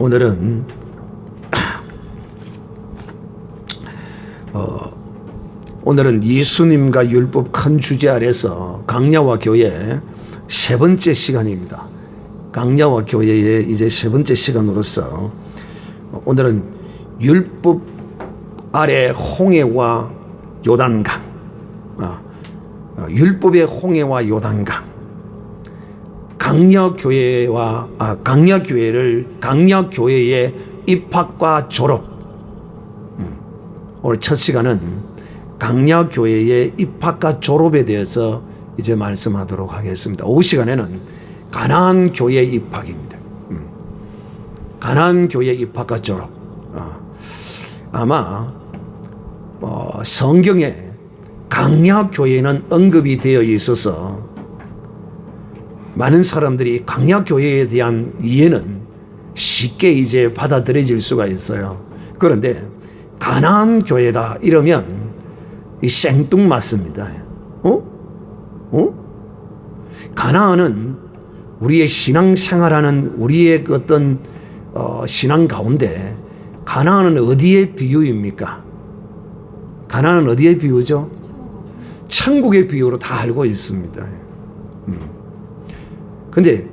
오늘은 오늘은 예수님과 율법 큰 주제 아래서 강야와 교회 세 번째 시간입니다. 강야와 교회의 이제 세 번째 시간으로서 오늘은 율법 아래 홍해와 요단강, 율법의 홍해와 요단강, 강야교회의 입학과 졸업. 오늘 첫 시간은 강야교회의 입학과 졸업에 대해서 이제 말씀하도록 하겠습니다. 오후 시간에는 가나안 교회 입학입니다. 가나안 교회 입학과 졸업. 아마 성경에 강야교회는 언급이 되어 있어서 많은 사람들이 강야교회에 대한 이해는 쉽게 이제 받아들여질 수가 있어요. 그런데 가나안 교회다 이러면 이 생뚱맞습니다. 가나안은 우리의 신앙생활하는 우리의 그 어떤 신앙 가운데 가나안은 어디의 비유입니까? 가나안은 어디의 비유죠? 천국의 비유로 다 알고 있습니다. 근데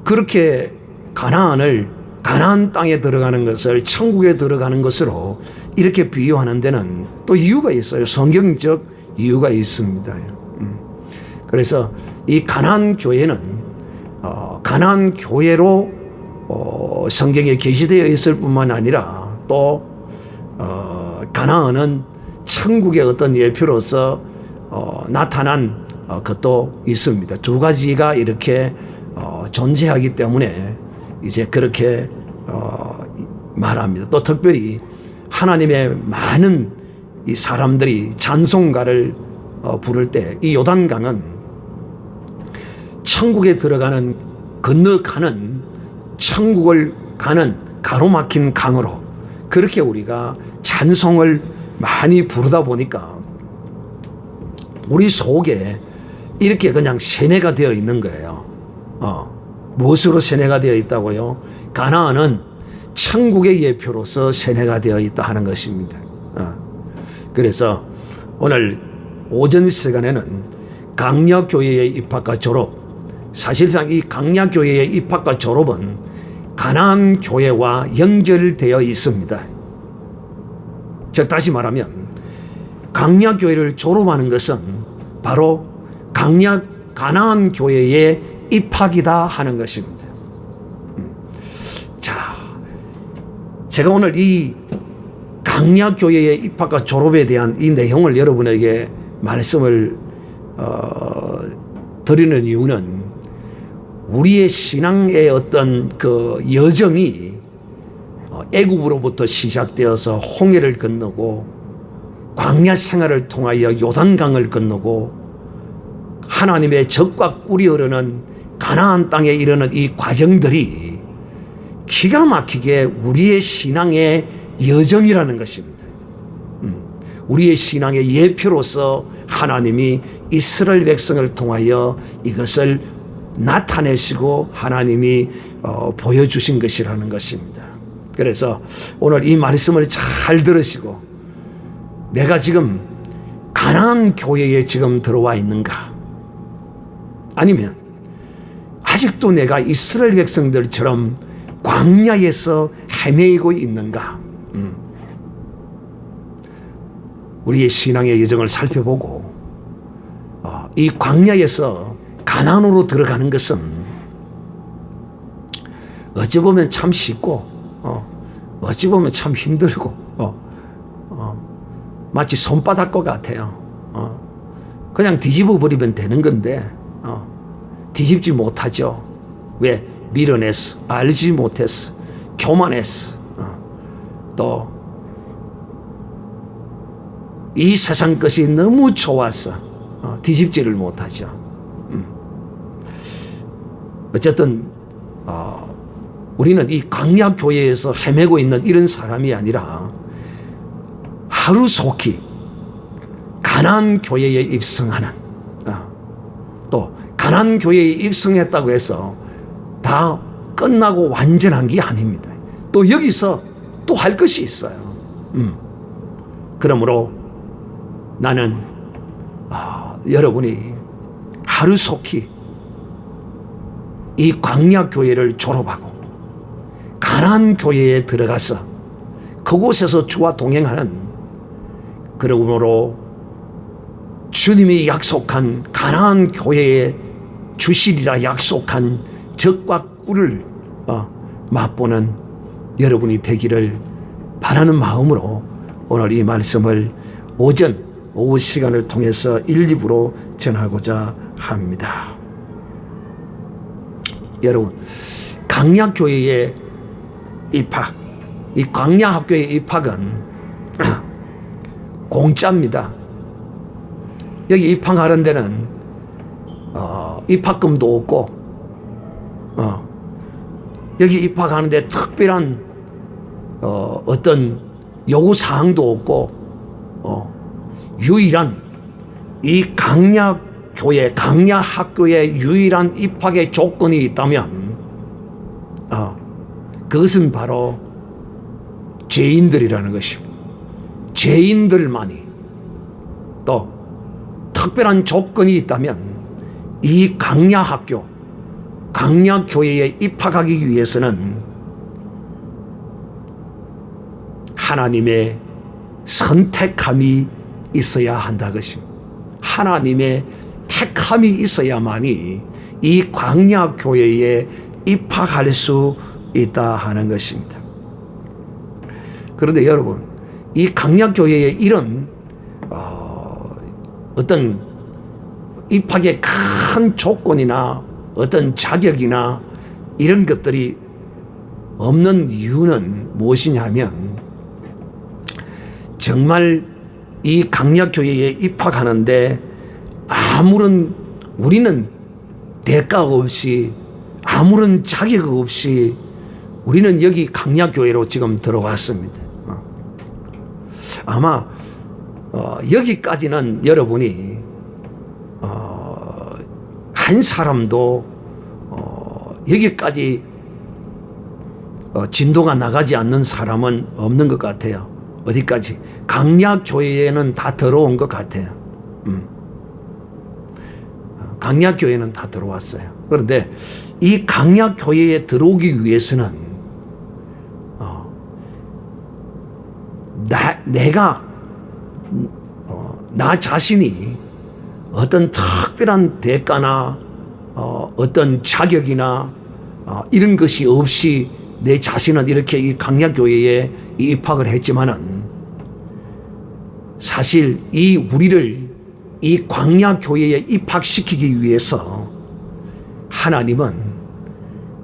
그렇게 가나안 땅에 들어가는 것을 천국에 들어가는 것으로 이렇게 비유하는 데는 또 이유가 있어요. 성경적 이유가 있습니다. 그래서 이 가나안 교회는 가나안 교회로 성경에 게시되어 있을 뿐만 아니라 또 가나안은 천국의 어떤 예표로서 나타난 것도 있습니다. 두 가지가 이렇게 존재하기 때문에 이제 그렇게 말합니다. 또 특별히 하나님의 많은 이 사람들이 찬송가를 부를 때 이 요단강은 천국에 들어가는 건너가는 천국을 가는 가로막힌 강으로 그렇게 우리가 찬송을 많이 부르다 보니까 우리 속에 이렇게 그냥 세뇌가 되어 있는 거예요. 무엇으로 세뇌가 되어 있다고요? 가나안은 천국의 예표로서 세뇌가 되어 있다 하는 것입니다. 그래서 오늘 오전 시간에는 강야교회의 입학과 졸업, 사실상 이 강야교회의 입학과 졸업은 가나안 교회와 연결되어 있습니다. 즉 다시 말하면 강야교회를 졸업하는 것은 바로 가나안 교회의 입학이다 하는 것입니다. 자, 제가 오늘 이 강야교회의 입학과 졸업에 대한 이 내용을 여러분에게 말씀을 드리는 이유는 우리의 신앙의 어떤 그 여정이 애굽으로부터 시작되어서 홍해를 건너고 광야 생활을 통하여 요단강을 건너고 하나님의 적과 꿀이 흐르는 가나안 땅에 이르는 이 과정들이 기가 막히게 우리의 신앙의 여정이라는 것입니다. 우리의 신앙의 예표로서 하나님이 이스라엘 백성을 통하여 이것을 나타내시고 하나님이 보여주신 것이라는 것입니다. 그래서 오늘 이 말씀을 잘 들으시고 내가 지금 가나안 교회에 지금 들어와 있는가? 아니면 아직도 내가 이스라엘 백성들처럼 광야에서 헤매이고 있는가? 우리의 신앙의 여정을 살펴보고 이 광야에서 가나안으로 들어가는 것은 어찌 보면 참 쉽고 어찌 보면 참 힘들고 마치 손바닥과 같아요. 그냥 뒤집어 버리면 되는 건데 뒤집지 못하죠. 왜? 밀어냈어, 알지 못했어, 교만했어. 또 이 세상 것이 너무 좋았어. 뒤집지를 못하죠. 어쨌든 우리는 이 강야교회에서 헤매고 있는 이런 사람이 아니라 하루속히 가나안 교회에 입성하는 또 가나안 교회에 입성했다고 해서 다 끝나고 완전한 게 아닙니다. 또 여기서 또 할 것이 있어요. 그러므로 나는 여러분이 하루속히 이 광야교회를 졸업하고 가나안 교회에 들어가서 그곳에서 주와 동행하는, 그러므로 주님이 약속한 가나안 교회에 주시리라 약속한 젖과 꿀을 맛보는 여러분이 되기를 바라는 마음으로 오늘 이 말씀을 오후 시간을 통해서 1, 2부로 전하고자 합니다. 여러분, 강야교회에 입학, 이 광야학교에 입학은 공짜입니다. 여기 입학하는 데는 입학금도 없고 여기 입학하는 데 특별한 어떤 요구사항도 없고 유일한 이 강야교회, 강야학교의 유일한 입학의 조건이 있다면 그것은 바로 죄인들이라는 것입니다. 죄인들만이, 또 특별한 조건이 있다면 이 강야학교, 강야교회에 입학하기 위해서는 하나님의 선택함이 있어야 한다 것입니다. 하나님의 택함이 있어야만이 이 광야교회에 입학할 수 있다 하는 것입니다. 그런데 여러분, 이 광야교회의 이런 어떤 입학의 큰 조건이나 어떤 자격이나 이런 것들이 없는 이유는 무엇이냐면, 정말 이 강약교회에 입학하는데 아무런, 우리는 대가 없이, 아무런 자격 없이 우리는 여기 강약교회로 지금 들어왔습니다. 아마 여기까지는 여러분이 한 사람도 여기까지 진도가 나가지 않는 사람은 없는 것 같아요. 어디까지? 강약교회에는 다 들어온 것 같아요. 강약교회는 다 들어왔어요. 그런데 이 강약교회에 들어오기 위해서는 나 자신이 어떤 특별한 대가나 어떤 자격이나 이런 것이 없이 내 자신은 이렇게 이 강약교회에 입학을 했지만은, 사실 우리를 이 광야교회에 입학시키기 위해서 하나님은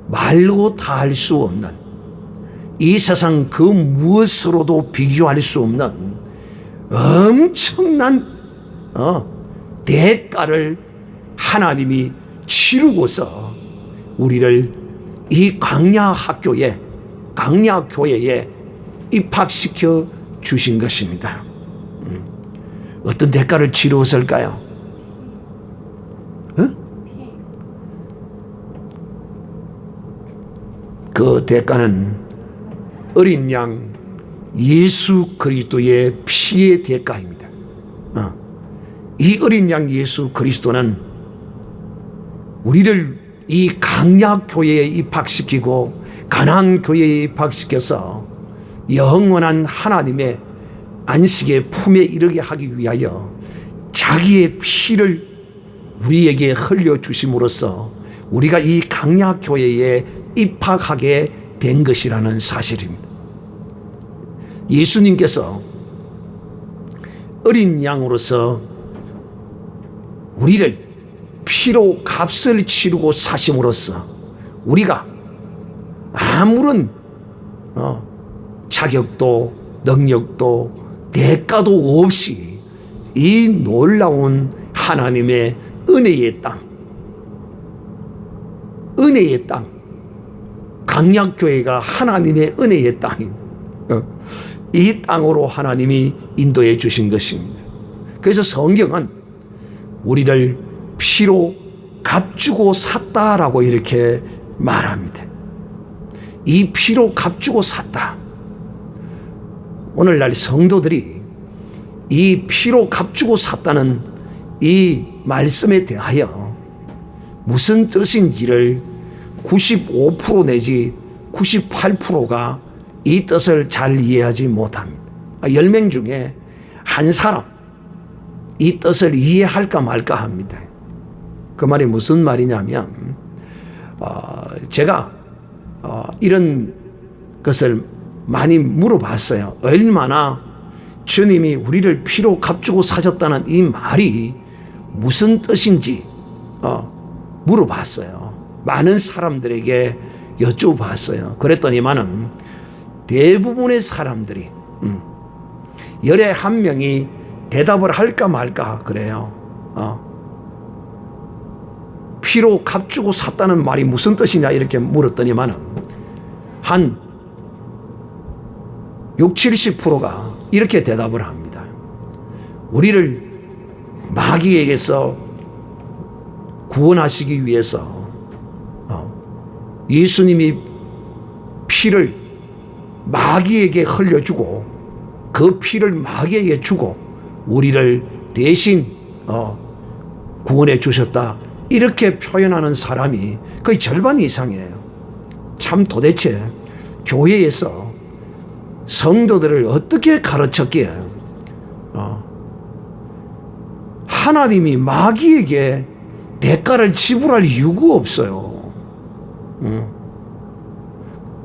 말로 다 할 수 없는, 이 세상 그 무엇으로도 비교할 수 없는 엄청난 대가를 하나님이 치르고서 우리를 이 광야학교에, 광야교회에 입학시켜 주신 것입니다. 어떤 대가를 치루었을까요? 그 대가는 어린 양 예수 그리스도의 피의 대가입니다. 이 어린 양 예수 그리스도는 우리를 이 강약교회에 입학시키고 가나안 교회에 입학시켜서 영원한 하나님의 안식의 품에 이르게 하기 위하여 자기의 피를 우리에게 흘려주심으로써 우리가 이 강약교회에 입학하게 된 것이라는 사실입니다. 예수님께서 어린 양으로서 우리를 피로 값을 치르고 사심으로써 우리가 아무런 자격도 능력도 대가도 없이 이 놀라운 하나님의 은혜의 땅, 강약교회가 하나님의 은혜의 땅입니다. 이 땅으로 하나님이 인도해 주신 것입니다. 그래서 성경은 우리를 피로 값주고 샀다라고 이렇게 말합니다. 이 피로 값주고 샀다. 오늘날 성도들이 이 피로 값주고 샀다는 이 말씀에 대하여 무슨 뜻인지를 95% 내지 98%가 이 뜻을 잘 이해하지 못합니다. 10명 중에 한 사람 이 뜻을 이해할까 말까 합니다. 그 말이 무슨 말이냐면 제가 이런 것을 많이 물어봤어요. 얼마나 주님이 우리를 피로 값주고 사셨다는 이 말이 무슨 뜻인지 물어봤어요. 많은 사람들에게 여쭤봤어요. 그랬더니만은 대부분의 사람들이 열에 한 명이 대답을 할까 말까 그래요. 피로 값주고 샀다는 말이 무슨 뜻이냐 이렇게 물었더니만은 한 60, 70%가 이렇게 대답을 합니다. 우리를 마귀에게서 구원하시기 위해서 예수님이 피를 마귀에게 흘려주고 그 피를 마귀에게 주고 우리를 대신 구원해 주셨다. 이렇게 표현하는 사람이 거의 절반 이상이에요. 참 도대체 교회에서 성도들을 어떻게 가르쳤기에 하나님이 마귀에게 대가를 지불할 이유가 없어요.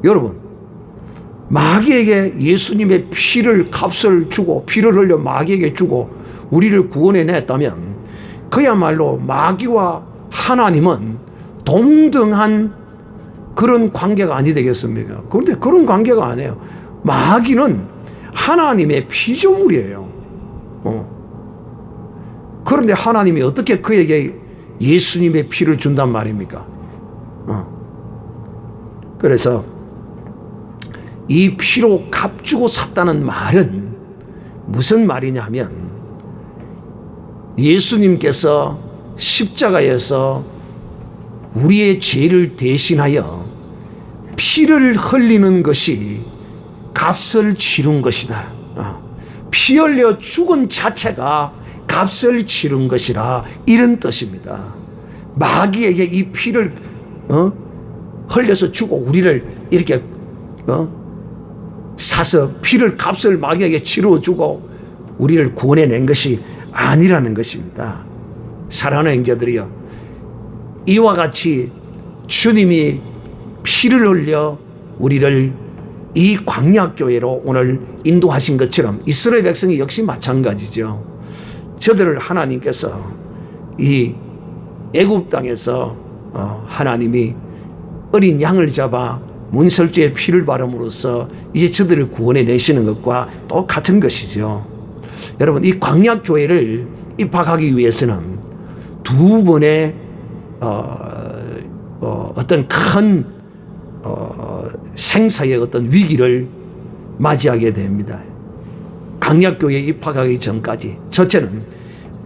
여러분, 마귀에게 예수님의 피를 값을 주고 피를 흘려 마귀에게 주고 우리를 구원해냈다면 그야말로 마귀와 하나님은 동등한 그런 관계가 아니 되겠습니까? 그런데 그런 관계가 아니에요. 마귀는 하나님의 피조물이에요. 그런데 하나님이 어떻게 그에게 예수님의 피를 준단 말입니까? 그래서 이 피로 값주고 샀다는 말은 무슨 말이냐면 예수님께서 십자가에서 우리의 죄를 대신하여 피를 흘리는 것이 값을 치른 것이다. 피 흘려 죽은 자체가 값을 치른 것이라 이런 뜻입니다. 마귀에게 이 피를 흘려서 주고 우리를 이렇게 사서 피를 값을 마귀에게 치러주고 우리를 구원해낸 것이 아니라는 것입니다. 사랑하는 형제들이여, 이와 같이 주님이 피를 흘려 우리를 이 광야교회로 오늘 인도하신 것처럼 이스라엘 백성이 역시 마찬가지죠. 저들을 하나님께서 이 애굽 땅에서 하나님이 어린 양을 잡아 문설주에 피를 바름으로써 이제 저들을 구원해 내시는 것과 똑같은 것이죠. 여러분, 이 광야교회를 입학하기 위해서는 두 번의 어떤 큰 생사의 어떤 위기를 맞이하게 됩니다. 광야교회에 입학하기 전까지 첫째는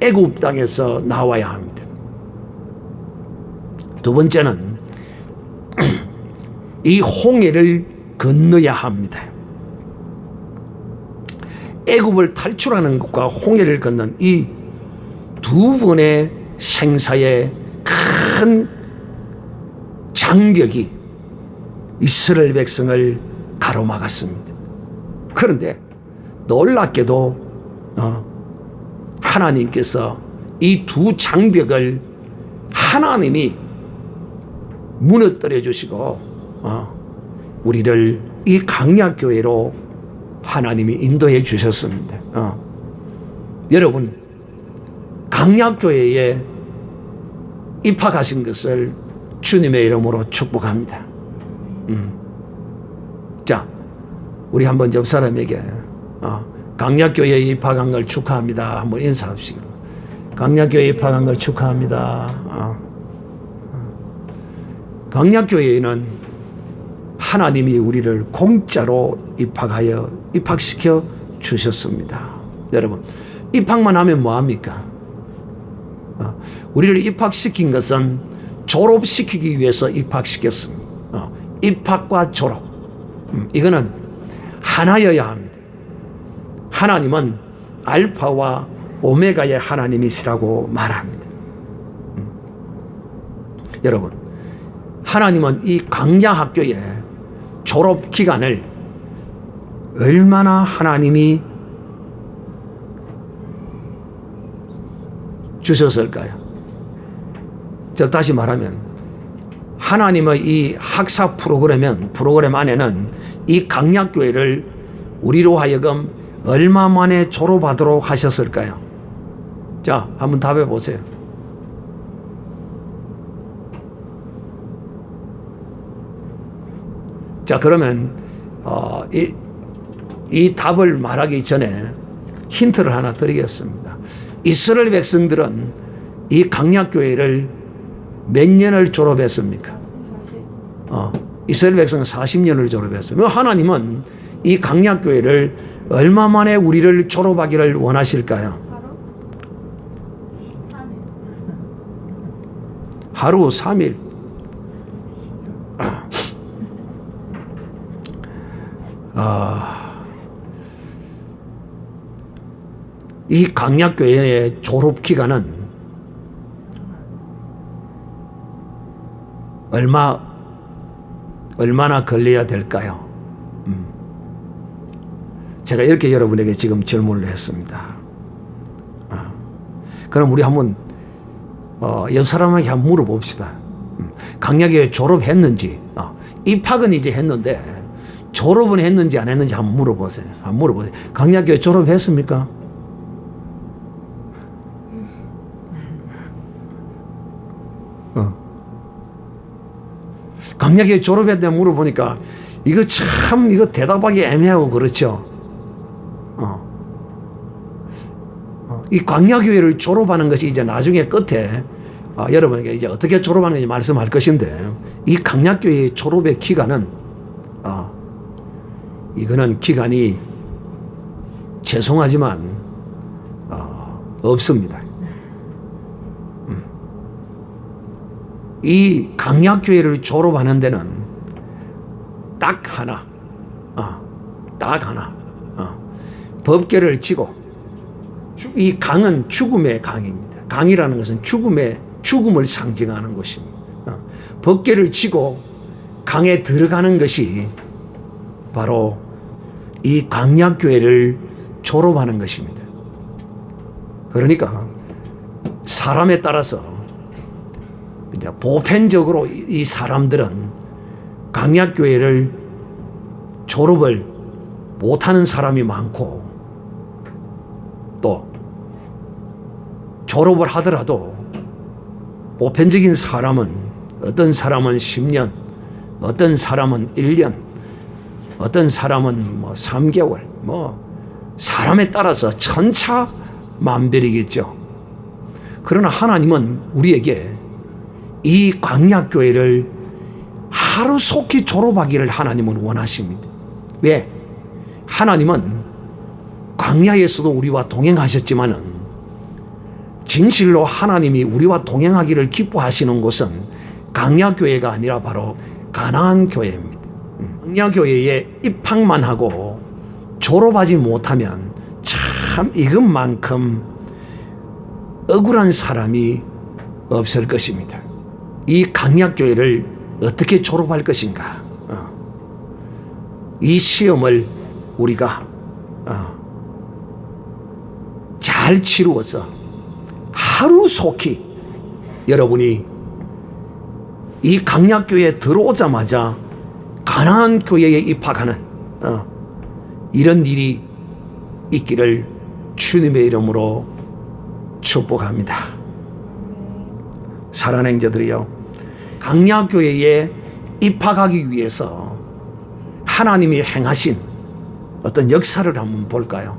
애굽 땅에서 나와야 합니다. 두 번째는 이 홍해를 건너야 합니다. 애굽을 탈출하는 것과 홍해를 건넌 이 두 번의 생사의 큰 장벽이 이스라엘 백성을 가로막았습니다. 그런데 놀랍게도 하나님께서 이 두 장벽을 하나님이 무너뜨려 주시고 우리를 이 광야교회로 하나님이 인도해 주셨습니다. 여러분, 광야교회에 입학하신 것을 주님의 이름으로 축복합니다. 자, 우리 한번 옆 사람에게 광야교회에 입학한 걸 축하합니다. 한번 인사합시다. 광야교회에 입학한 걸 축하합니다. 광야교회에는 하나님이 우리를 공짜로 입학시켜 주셨습니다. 여러분, 입학만 하면 뭐합니까? 우리를 입학시킨 것은 졸업시키기 위해서 입학시켰습니다. 입학과 졸업, 이거는 하나여야 합니다. 하나님은 알파와 오메가의 하나님이시라고 말합니다. 여러분, 하나님은 이 강야 학교의 졸업 기간을 얼마나 하나님이 주셨을까요? 저 다시 말하면 하나님의 이 학사 프로그램 안에는 이 강약교회를 우리로 하여금 얼마 만에 졸업하도록 하셨을까요? 자, 한번 답해 보세요. 자, 그러면 이 답을 말하기 전에 힌트를 하나 드리겠습니다. 이스라엘 백성들은 이 강약교회를 몇 년을 졸업했습니까? 이스라엘 백성은 40년을 졸업했어요. 하나님은 이 강약교회를 얼마 만에 우리를 졸업하기를 원하실까요? 하루 3일. 이 강약교회의 졸업 기간은 얼마나 걸려야 될까요? 제가 이렇게 여러분에게 지금 질문을 했습니다. 그럼 우리 한번 옆 사람에게 한번 물어봅시다. 강약교회 졸업했는지, 입학은 이제 했는데 졸업은 했는지 안 했는지 한번 물어보세요. 강약교회 졸업했습니까? 강약교회 졸업했냐 물어보니까 이거 대답하기 애매하고 그렇죠. 이 강약교회를 졸업하는 것이 이제 나중에 끝에 여러분에게 이제 어떻게 졸업하는지 말씀할 것인데, 이 강약교회의 졸업의 기간은 이거는 기간이 죄송하지만 없습니다. 이 강약교회를 졸업하는 데는 딱 하나, 법궤를 지고, 이 강은 죽음의 강입니다. 강이라는 것은 죽음을 상징하는 것입니다. 법궤를 지고 강에 들어가는 것이 바로 이 강약교회를 졸업하는 것입니다. 그러니까 사람에 따라서 이제 보편적으로 이 사람들은 강약교회를 졸업을 못하는 사람이 많고, 또 졸업을 하더라도 보편적인 사람은 어떤 사람은 10년, 어떤 사람은 1년, 어떤 사람은 3개월, 사람에 따라서 천차만별이겠죠. 그러나 하나님은 우리에게 이 강약교회를 하루속히 졸업하기를 하나님은 원하십니다. 왜? 하나님은 광야에서도 우리와 동행하셨지만은 진실로 하나님이 우리와 동행하기를 기뻐하시는 곳은 강야교회가 아니라 바로 가나안 교회입니다. 강야교회에 입학만 하고 졸업하지 못하면 참 이것만큼 억울한 사람이 없을 것입니다. 이 강약교회를 어떻게 졸업할 것인가? 이 시험을 우리가 잘 치루어서 하루속히 여러분이 이 강약교회에 들어오자마자 가나안 교회에 입학하는 이런 일이 있기를 주님의 이름으로 축복합니다. 사랑하는 형제들이요, 강약교회에 입학하기 위해서 하나님이 행하신 어떤 역사를 한번 볼까요?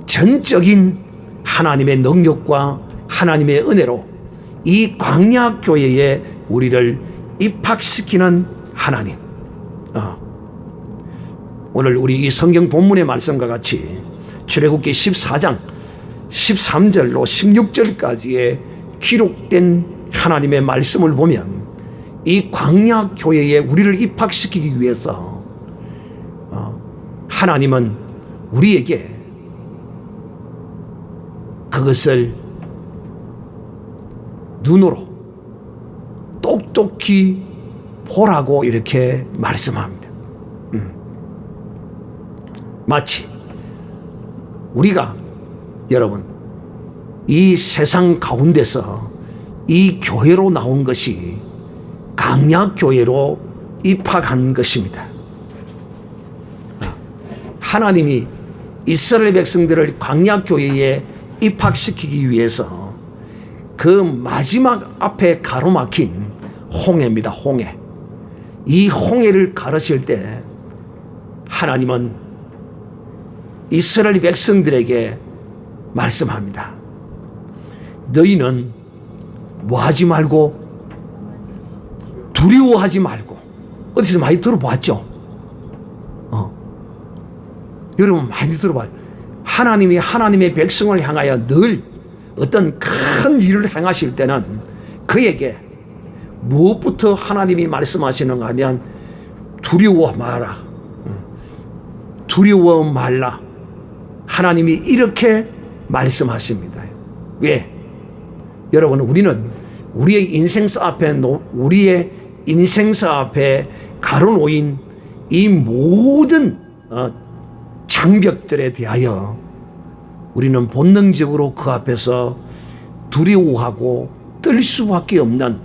전적인 하나님의 능력과 하나님의 은혜로 이 광야교회에 우리를 입학시키는 하나님. 오늘 우리 이 성경 본문의 말씀과 같이 출애굽기 14장 13절로 16절까지의 기록된 하나님의 말씀을 보면 이 광야교회에 우리를 입학시키기 위해서 하나님은 우리에게 그것을 눈으로 똑똑히 보라고 이렇게 말씀합니다. 마치 우리가 여러분 이 세상 가운데서 이 교회로 나온 것이 강약교회로 입학한 것입니다. 하나님이 이스라엘 백성들을 광야교회에 입학시키기 위해서 그 마지막 앞에 가로막힌 홍해입니다. 홍해. 이 홍해를 가르실 때 하나님은 이스라엘 백성들에게 말씀합니다. 너희는 뭐하지 말고 두려워하지 말고. 어디서 많이 들어봤죠? 여러분 많이 들어봐요. 하나님이 하나님의 백성을 향하여 늘 어떤 큰 일을 행하실 때는 그에게 무엇부터 하나님이 말씀하시는가 하면 두려워 마라. 두려워 말라. 하나님이 이렇게 말씀하십니다. 왜? 여러분 우리는 우리의 인생사 앞에 가로놓인 이 모든 장벽들에 대하여 우리는 본능적으로 그 앞에서 두려워하고 떨 수밖에 없는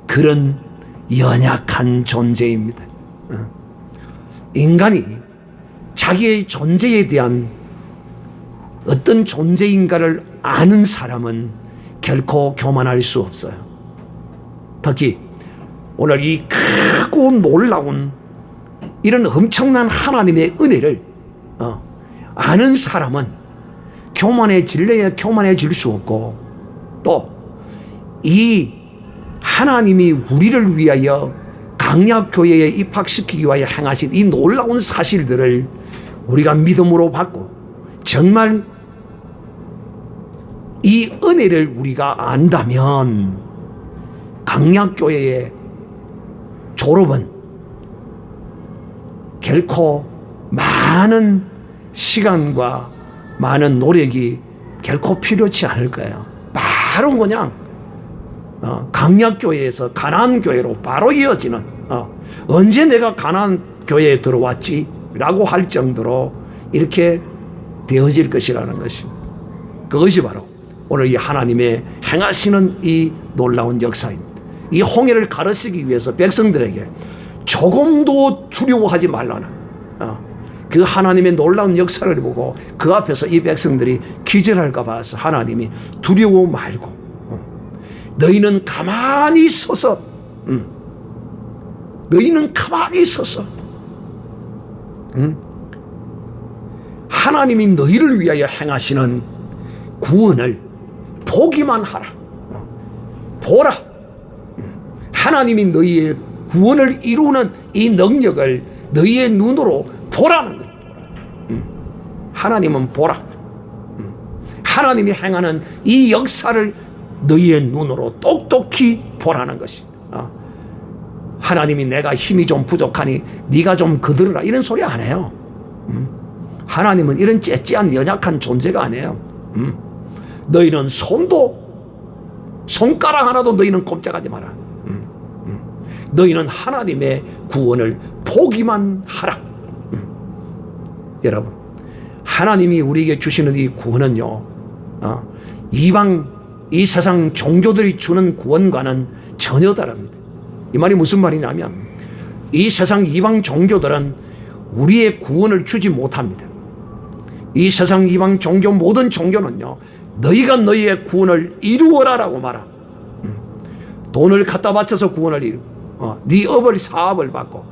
그런 연약한 존재입니다. 인간이 자기의 존재에 대한 어떤 존재인가를 아는 사람은 결코 교만할 수 없어요. 특히 오늘 이 크고 놀라운 이런 엄청난 하나님의 은혜를 아는 사람은 교만해질래야 교만해질 수 없고 또 이 하나님이 우리를 위하여 강약교회에 입학시키기 위하여 행하신 이 놀라운 사실들을 우리가 믿음으로 받고 정말 이 은혜를 우리가 안다면 강약교회의 졸업은 결코 많은 시간과 많은 노력이 결코 필요치 않을 거예요. 바로 그냥 강약교회에서 가나안교회로 바로 이어지는 언제 내가 가나안교회에 들어왔지? 라고 할 정도로 이렇게 되어질 것이라는 것입니다. 그것이 바로 오늘 이 하나님의 행하시는 이 놀라운 역사입니다. 이 홍해를 가르치기 위해서 백성들에게 조금도 두려워하지 말라는 그 하나님의 놀라운 역사를 보고 그 앞에서 이 백성들이 기절할까 봐서 하나님이 두려워 말고 너희는 가만히 서서 너희는 가만히 서서 하나님이 너희를 위하여 행하시는 구원을 보기만 하라. 보라. 하나님이 너희의 구원을 이루는 이 능력을 너희의 눈으로 보라는 거예요. 하나님은 보라. 하나님이 행하는 이 역사를 너희의 눈으로 똑똑히 보라는 것이. 하나님이 내가 힘이 좀 부족하니 네가 좀 거들어라 이런 소리 안 해요. 하나님은 이런 째째한 연약한 존재가 아니에요. 너희는 손가락 하나도 너희는 꼼짝하지 마라. 너희는 하나님의 구원을 보기만 하라. 여러분 하나님이 우리에게 주시는 이 구원은요 이방 이 세상 종교들이 주는 구원과는 전혀 다릅니다. 이 말이 무슨 말이냐면 이 세상 이방 종교들은 우리의 구원을 주지 못합니다. 이 세상 이방 종교 모든 종교는요 너희가 너희의 구원을 이루어라라고 말함. 돈을 갖다 바쳐서 구원을 이루 네 업을 사업을 받고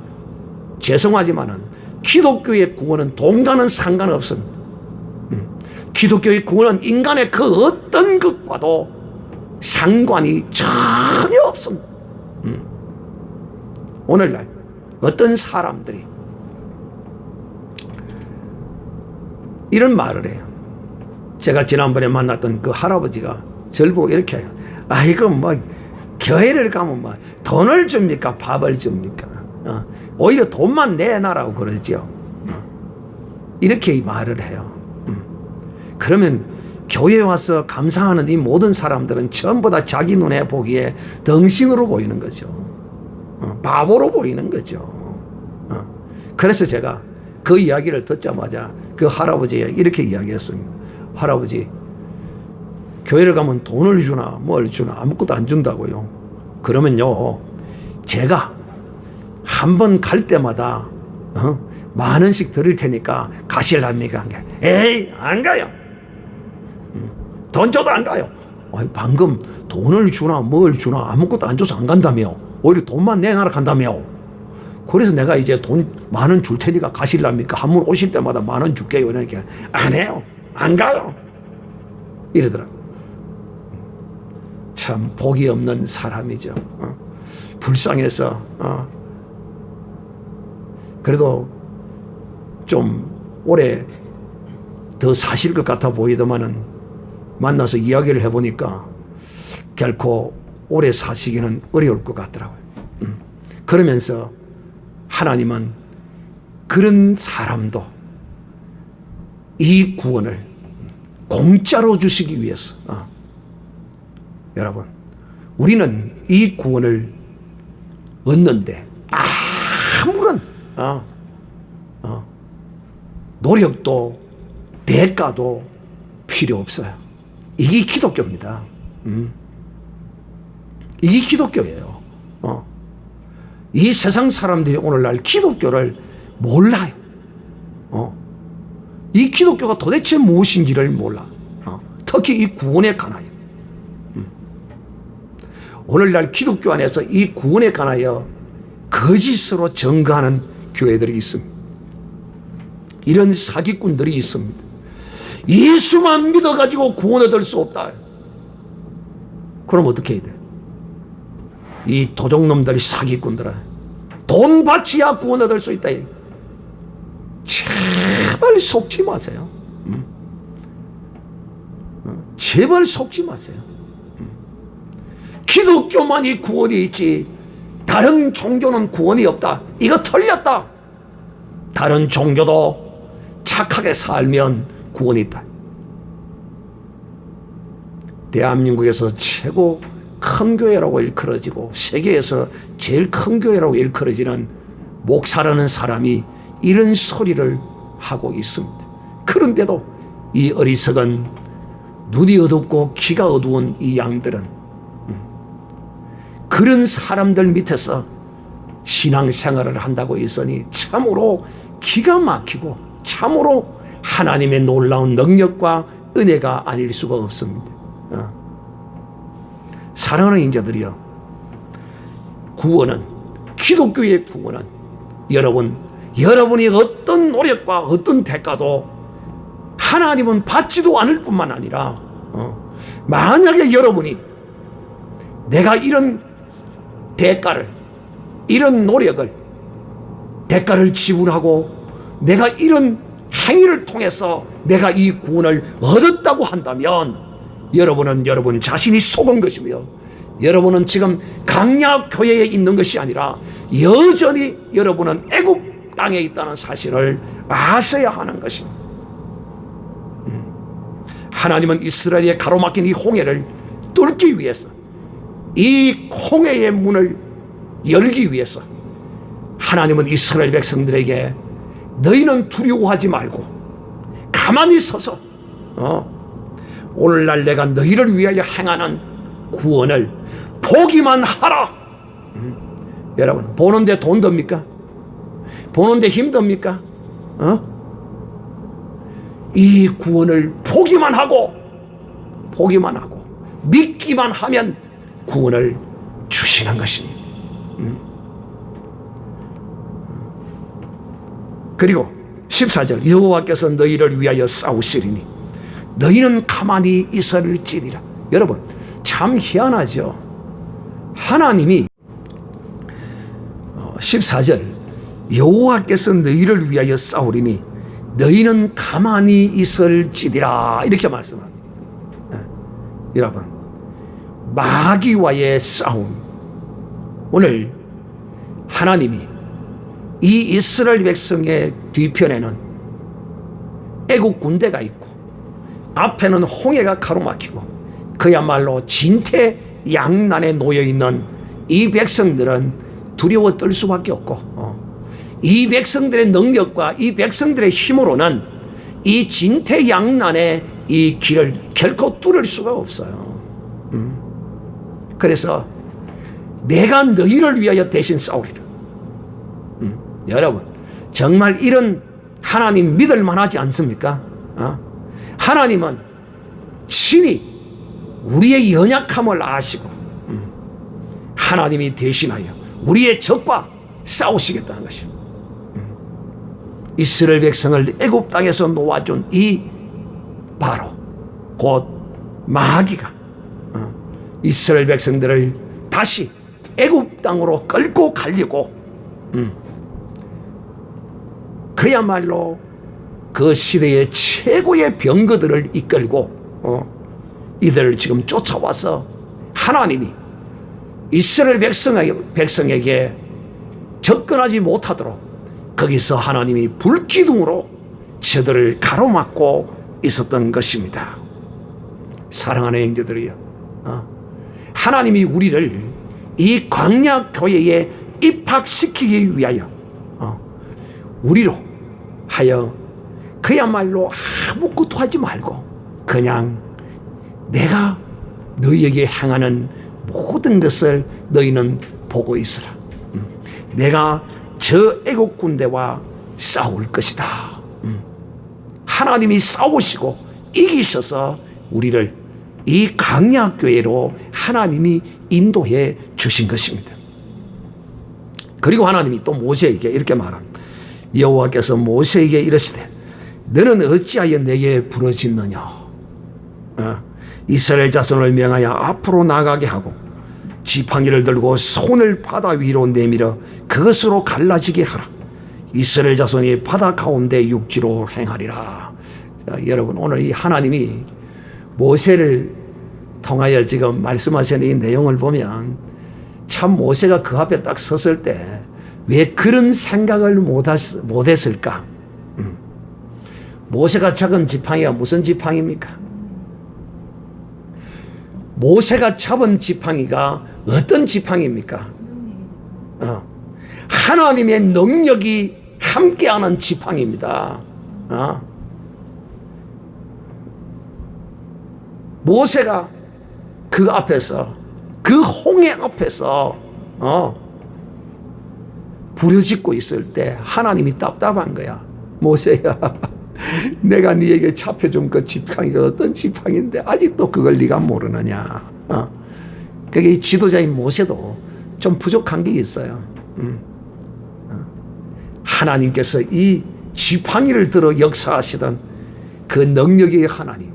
죄송하지만은 기독교의 구원은 돈과는 상관없습니다. 기독교의 구원은 인간의 그 어떤 것과도 상관이 전혀 없습니다. 오늘날 어떤 사람들이 이런 말을 해요. 제가 지난번에 만났던 그 할아버지가 저를 보고 이렇게 해요. 아이고 뭐 교회를 가면 뭐 돈을 줍니까? 밥을 줍니까? 오히려 돈만 내놔라고 그러죠. 이렇게 말을 해요. 그러면 교회에 와서 감사하는 이 모든 사람들은 전부 다 자기 눈에 보기에 덩신으로 보이는 거죠. 바보로 보이는 거죠. 그래서 제가 그 이야기를 듣자마자 그 할아버지에 이렇게 이야기했습니다. 할아버지, 교회를 가면 돈을 주나 뭘 주나 아무것도 안 준다고요. 그러면요, 제가 한 번 갈 때마다 10,000원씩 드릴 테니까 가실랍니까? 에이, 안 가요. 돈 줘도 안 가요. 방금 돈을 주나 뭘 주나 아무것도 안 줘서 안 간다며. 오히려 돈만 내놔라 간다며. 그래서 내가 이제 돈 10,000원 줄 테니까 가실랍니까? 한 번 오실 때마다 10,000원 줄게요. 이러니까 안 해요. 안 가요. 이러더라고. 참 복이 없는 사람이죠. 불쌍해서 그래도 좀 오래 더 사실 것 같아 보이더만은 만나서 이야기를 해보니까 결코 오래 사시기는 어려울 것 같더라고요. 그러면서 하나님은 그런 사람도 이 구원을 공짜로 주시기 위해서 여러분, 우리는 이 구원을 얻는데 아무런 노력도 대가도 필요 없어요. 이게 기독교입니다. 이게 기독교예요. 이 세상 사람들이 오늘날 기독교를 몰라요. 이 기독교가 도대체 무엇인지를 몰라. 특히 이 구원에 관하여. 오늘날 기독교 안에서 이 구원에 관하여 거짓으로 증거하는 교회들이 있습니다. 이런 사기꾼들이 있습니다. 예수만 믿어가지고 구원 얻을 수 없다. 그럼 어떻게 해야 돼? 이 도적놈들이 사기꾼들아, 돈 바치야 구원 얻을 수 있다. 제발 속지 마세요. 제발 속지 마세요. 기독교만이 구원이 있지 다른 종교는 구원이 없다. 이거 틀렸다. 다른 종교도 착하게 살면 구원이 있다. 대한민국에서 최고 큰 교회라고 일컬어지고 세계에서 제일 큰 교회라고 일컬어지는 목사라는 사람이 이런 소리를 하고 있습니다. 그런데도 이 어리석은 눈이 어둡고 귀가 어두운 이 양들은 그런 사람들 밑에서 신앙생활을 한다고 했으니 참으로 기가 막히고 참으로 하나님의 놀라운 능력과 은혜가 아닐 수가 없습니다. 사랑하는 인자들이여, 구원은, 기독교의 구원은 여러분이 어떤 노력과 어떤 대가도 하나님은 받지도 않을 뿐만 아니라 만약에 여러분이 내가 이런 대가를, 이런 노력을, 대가를 지불하고 내가 이런 행위를 통해서 내가 이 구원을 얻었다고 한다면 여러분은 여러분 자신이 속은 것이며 여러분은 지금 강약교회에 있는 것이 아니라 여전히 여러분은 애국 땅에 있다는 사실을 아셔야 하는 것입니다. 하나님은 이스라엘의 가로막힌 이 홍해를 뚫기 위해서, 이 홍해의 문을 열기 위해서 하나님은 이스라엘 백성들에게 너희는 두려워하지 말고 가만히 서서 오늘날 내가 너희를 위하여 행하는 구원을 보기만 하라. 여러분, 보는데 돈 듭니까? 보는데 힘듭니까? 이 구원을 보기만 하고 믿기만 하면 구원을 주시는 것입니다. 그리고 14절, 여호와께서 너희를 위하여 싸우시리니 너희는 가만히 있을지니라. 여러분, 참 희한하죠. 하나님이 14절, 여호와께서 너희를 위하여 싸우리니 너희는 가만히 있을지니라, 이렇게 말씀합니다. 여러분, 마귀와의 싸움. 오늘 하나님이 이 이스라엘 백성의 뒤편에는 애국 군대가 있고 앞에는 홍해가 가로막히고 그야말로 진퇴양난에 놓여있는 이 백성들은 두려워 떨 수밖에 없고 이 백성들의 능력과 이 백성들의 힘으로는 이 진퇴양난의 이 길을 결코 뚫을 수가 없어요. 그래서 내가 너희를 위하여 대신 싸우리라. 여러분 정말 이런 하나님 믿을 만하지 않습니까? 하나님은 친히 우리의 연약함을 아시고 하나님이 대신하여 우리의 적과 싸우시겠다는 것이요. 이스라엘 백성을 애굽 땅에서 놓아준 이 바로 곧 마귀가 이스라엘 백성들을 다시 애굽 땅으로 끌고 가려고 그야말로 그 시대의 최고의 병거들을 이끌고 이들을 지금 쫓아와서 하나님이 이스라엘 백성에게 접근하지 못하도록 거기서 하나님이 불기둥으로 저들을 가로막고 있었던 것입니다. 사랑하는 형제들이요, 하나님이 우리를 이 광야 교회에 입학시키기 위하여 우리로 하여 그야말로 아무것도 하지 말고 그냥 내가 너희에게 행하는 모든 것을 너희는 보고 있으라. 내가 저 애국 군대와 싸울 것이다. 하나님이 싸우시고 이기셔서 우리를 이 광야 교회로 하나님이 인도해 주신 것입니다. 그리고 하나님이 또 모세에게 이렇게 말합니다. 여호와께서 모세에게 이르시되 너는 어찌하여 내게 부르짖느냐. 이스라엘 자손을 명하여 앞으로 나가게 하고 지팡이를 들고 손을 바다 위로 내밀어 그것으로 갈라지게 하라. 이스라엘 자손이 바다 가운데 육지로 행하리라. 자, 여러분 오늘 이 하나님이 모세를 통하여 지금 말씀하시는 이 내용을 보면 참 모세가 그 앞에 딱 섰을 때 왜 그런 생각을 못했을까? 모세가 잡은 지팡이가 무슨 지팡이입니까? 모세가 잡은 지팡이가 어떤 지팡이입니까? 하나님의 능력이 함께하는 지팡이입니다. 모세가 그 앞에서 그 홍해 앞에서 부르짖고 있을 때 하나님이 답답한 거야. 모세야, 내가 네에게 잡혀준 그 지팡이가 어떤 지팡이인데 아직도 그걸 네가 모르느냐. 그게 지도자인 모세도 좀 부족한 게 있어요. 하나님께서 이 지팡이를 들어 역사하시던 그 능력의 하나님,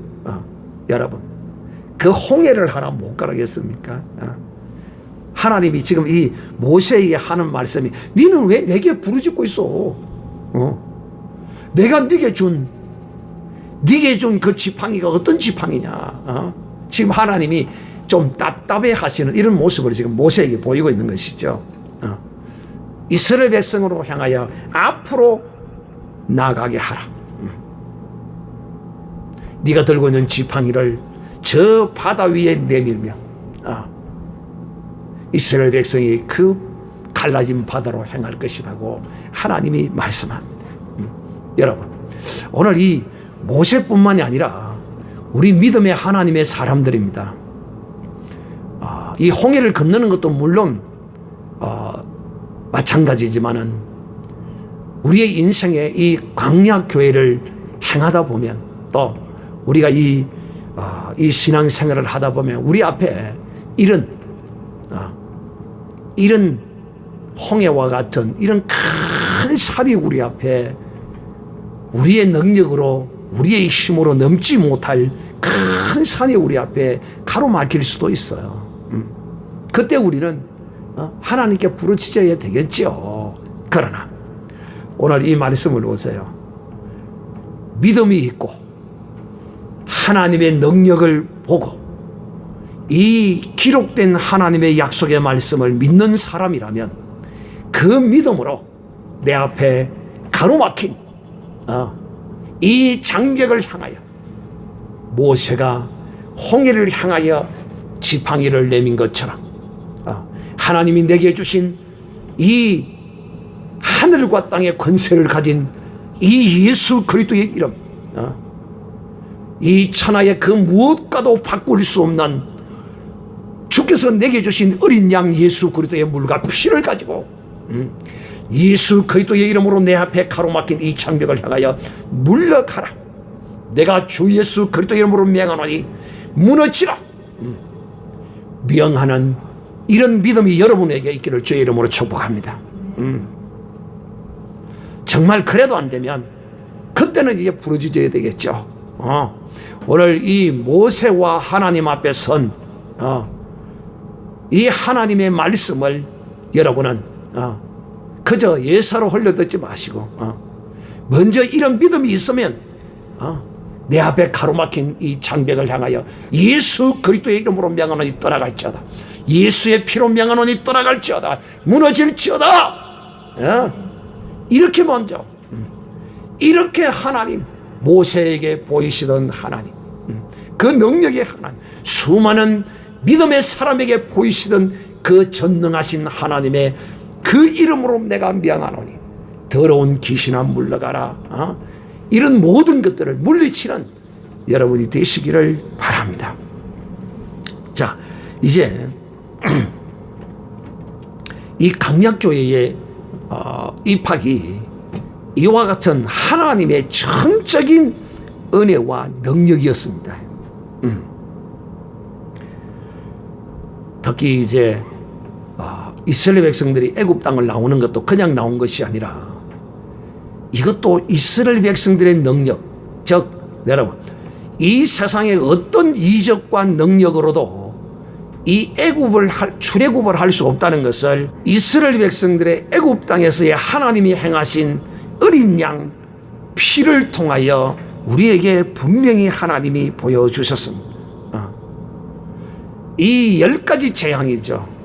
여러분 그 홍해를 하나 못 가르겠습니까? 하나님이 지금 이 모세에게 하는 말씀이 너는 왜 내게 부르짖고 있어? 내가 네게 준 그 지팡이가 어떤 지팡이냐? 지금 하나님이 좀 답답해 하시는 이런 모습을 지금 모세에게 보이고 있는 것이죠. 이스라엘 백성으로 향하여 앞으로 나가게 하라. 네가 들고 있는 지팡이를 저 바다 위에 내밀며 이스라엘 백성이 그 갈라진 바다로 행할 것이라고 하나님이 말씀합니다. 여러분 오늘 이 모세뿐만이 아니라 우리 믿음의 하나님의 사람들입니다. 이 홍해를 건너는 것도 물론 마찬가지지만은 우리의 인생에 이 광야 교회를 행하다 보면 또 우리가 이 신앙생활을 하다 보면 우리 앞에 이런 홍해와 같은 이런 큰 산이 우리 앞에 우리의 능력으로 우리의 힘으로 넘지 못할 큰 산이 우리 앞에 가로막힐 수도 있어요. 그때 우리는 하나님께 부르짖어야 되겠죠. 그러나 오늘 이 말씀을 보세요. 믿음이 있고 하나님의 능력을 보고 이 기록된 하나님의 약속의 말씀을 믿는 사람이라면 그 믿음으로 내 앞에 가로막힌 이 장벽을 향하여 모세가 홍해를 향하여 지팡이를 내민 것처럼 하나님이 내게 주신 이 하늘과 땅의 권세를 가진 이 예수 그리스도의 이름, 이 천하의 그 무엇과도 바꿀 수 없는 주께서 내게 주신 어린 양 예수 그리스도의 물과 피를 가지고 예수 그리스도의 이름으로 내 앞에 가로막힌 이 장벽을 향하여 물러가라. 내가 주 예수 그리스도의 이름으로 명하노니 무너지라. 명하는 이런 믿음이 여러분에게 있기를 주의 이름으로 축복합니다. 정말 그래도 안 되면 그때는 이제 부르짖어야 되겠죠. 오늘 이 모세와 하나님 앞에 선 이 하나님의 말씀을 여러분은 그저 예사로 흘려듣지 마시고 먼저 이런 믿음이 있으면 내 앞에 가로막힌 이 장벽을 향하여 예수 그리스도의 이름으로 명하노니 떠나갈지어다. 예수의 피로 명하노니 떠나갈지어다. 무너질지어다. 이렇게 먼저 이렇게 하나님, 모세에게 보이시던 하나님, 그 능력의 하나님, 수많은 믿음의 사람에게 보이시던 그 전능하신 하나님의 그 이름으로 내가 명하노니 더러운 귀신아 물러가라. 이런 모든 것들을 물리치는 여러분이 되시기를 바랍니다. 자, 이제 이 강약교회의 입학이 이와 같은 하나님의 전적인 은혜와 능력이었습니다. 특히 이제 이스라엘 백성들이 애굽 땅을 나오는 것도 그냥 나온 것이 아니라 이것도 이스라엘 백성들의 능력, 즉 여러분 이 세상의 어떤 이적과 능력으로도 이 출애굽을 할 수 없다는 것을 이스라엘 백성들의 애굽 땅에서의 하나님이 행하신 어린 양 피를 통하여 우리에게 분명히 하나님이 보여주셨습니다. 이 10가지 재앙이죠.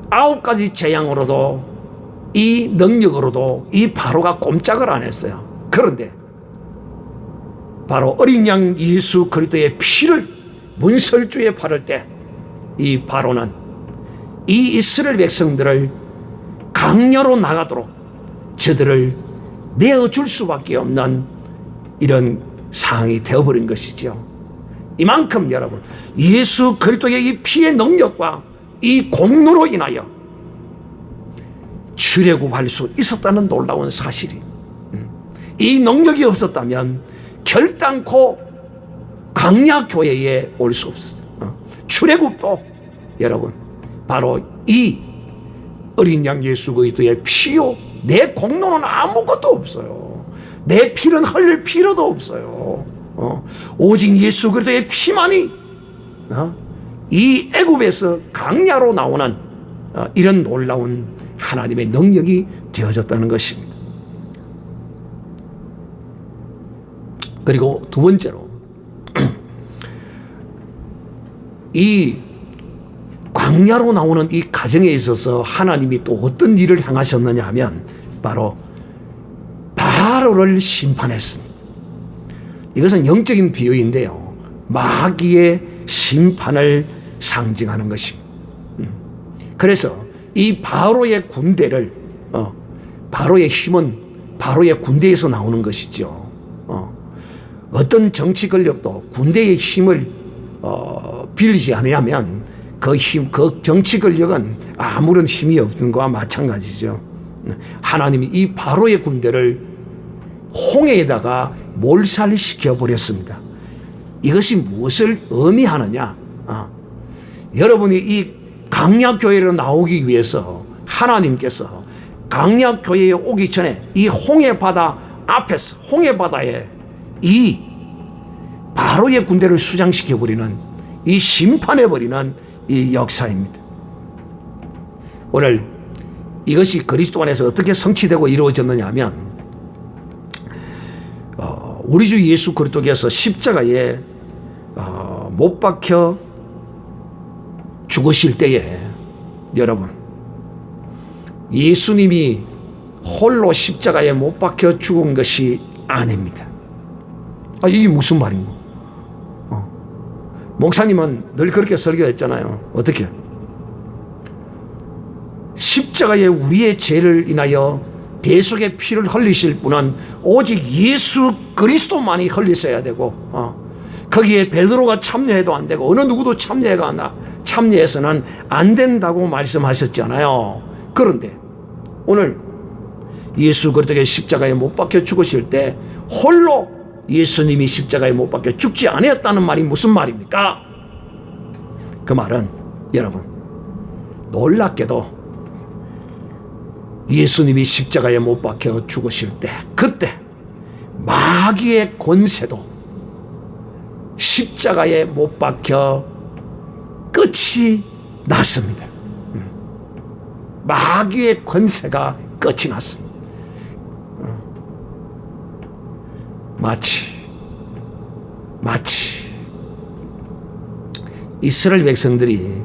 9가지 재앙으로도 이 능력으로도 이 바로가 꼼짝을 안 했어요. 그런데 바로 어린 양 예수 그리스도의 피를 문설주에 바를 때 이 바로는 이 이스라엘 백성들을 강야로 나가도록 저들을 내어줄 수밖에 없는 이런 상황이 되어버린 것이죠. 이만큼 여러분 예수 그리스도의 이 피의 능력과 이 공로로 인하여 출애굽할 수 있었다는 놀라운 사실이, 이 능력이 없었다면 결단코 강야교회에 올 수 없었어요. 출애굽도 여러분 바로 이 어린 양 예수 그리스도의 피요, 내 공로는 아무것도 없어요. 내 피는 흘릴 필요도 없어요. 오직 예수 그리스도의 피만이 이 애굽에서 강야로 나오는 이런 놀라운 하나님의 능력이 되어졌다는 것입니다. 그리고 두 번째로 이 광야로 나오는 이 가정에 있어서 하나님이 또 어떤 일을 행하셨느냐 하면 바로 바로를 심판했습니다. 이것은 영적인 비유인데요, 마귀의 심판을 상징하는 것입니다. 그래서 이 바로의 군대를 바로의 힘은 바로의 군대에서 나오는 것이죠. 어떤 정치 권력도 군대의 힘을 빌리지 않으면 그 정치 권력은 아무런 힘이 없는 것과 마찬가지죠. 하나님이 이 바로의 군대를 홍해에다가 몰살시켜 버렸습니다. 이것이 무엇을 의미하느냐? 여러분이 이 강약교회로 나오기 위해서 하나님께서 강약교회에 오기 전에 이 홍해바다 앞에서 홍해바다에 이 바로의 군대를 수장시켜버리는, 이 심판해버리는 이 역사입니다. 오늘 이것이 그리스도 안에서 어떻게 성취되고 이루어졌느냐 하면 우리 주 예수 그리스도께서 십자가에 못 박혀 죽으실 때에 여러분, 예수님이 홀로 십자가에 못 박혀 죽은 것이 아닙니다. 이게 무슨 말인가? 목사님은 늘 그렇게 설교했잖아요. 어떻게? 십자가에 우리의 죄를 인하여 대속의 피를 흘리실 분은 오직 예수 그리스도만이 흘리셔야 되고, 거기에 베드로가 참여해도 안 되고 어느 누구도 참여해서는 안 된다고 말씀하셨잖아요. 그런데 오늘 예수 그리스도의 십자가에 못 박혀 죽으실 때 홀로 예수님이 십자가에 못 박혀 죽지 않았다는 말이 무슨 말입니까? 그 말은 여러분, 놀랍게도 예수님이 십자가에 못 박혀 죽으실 때, 그때 마귀의 권세도 십자가에 못 박혀 끝이 났습니다. 마귀의 권세가 끝이 났습니다. 마치 이스라엘 백성들이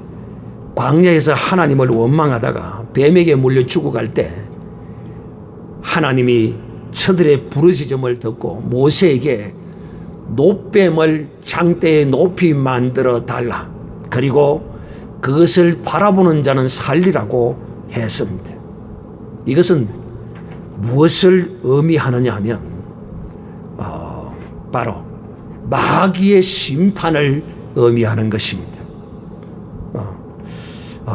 광야에서 하나님을 원망하다가 뱀에게 물려 죽어갈 때 하나님이 저들의 부르짖음을 듣고 모세에게 놋뱀을 장대에 높이 만들어 달라, 그리고 그것을 바라보는 자는 살리라고 했습니다. 이것은 무엇을 의미하느냐 하면 바로 마귀의 심판을 의미하는 것입니다.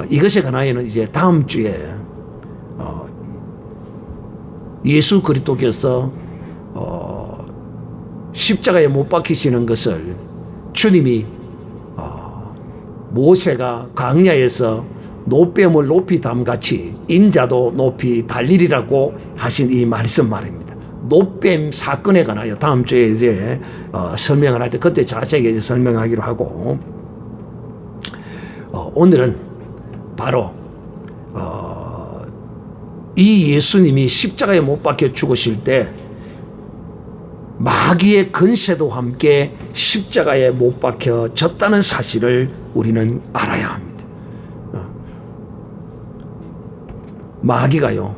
이것에 관하여는 이제 다음 주에 예수 그리스도께서 십자가에 못 박히시는 것을 주님이 모세가 광야에서 놋뱀을 높이 담같이 인자도 높이 달리리라고 하신 이 말씀 말입니다. 놋뱀 사건에 관하여 다음 주에 이제 설명을 할 때 그때 자세하게 이제 설명하기로 하고, 오늘은 바로 이 예수님이 십자가에 못 박혀 죽으실 때 마귀의 근세도 함께 십자가에 못 박혀졌다는 사실을 우리는 알아야 합니다. 마귀가요,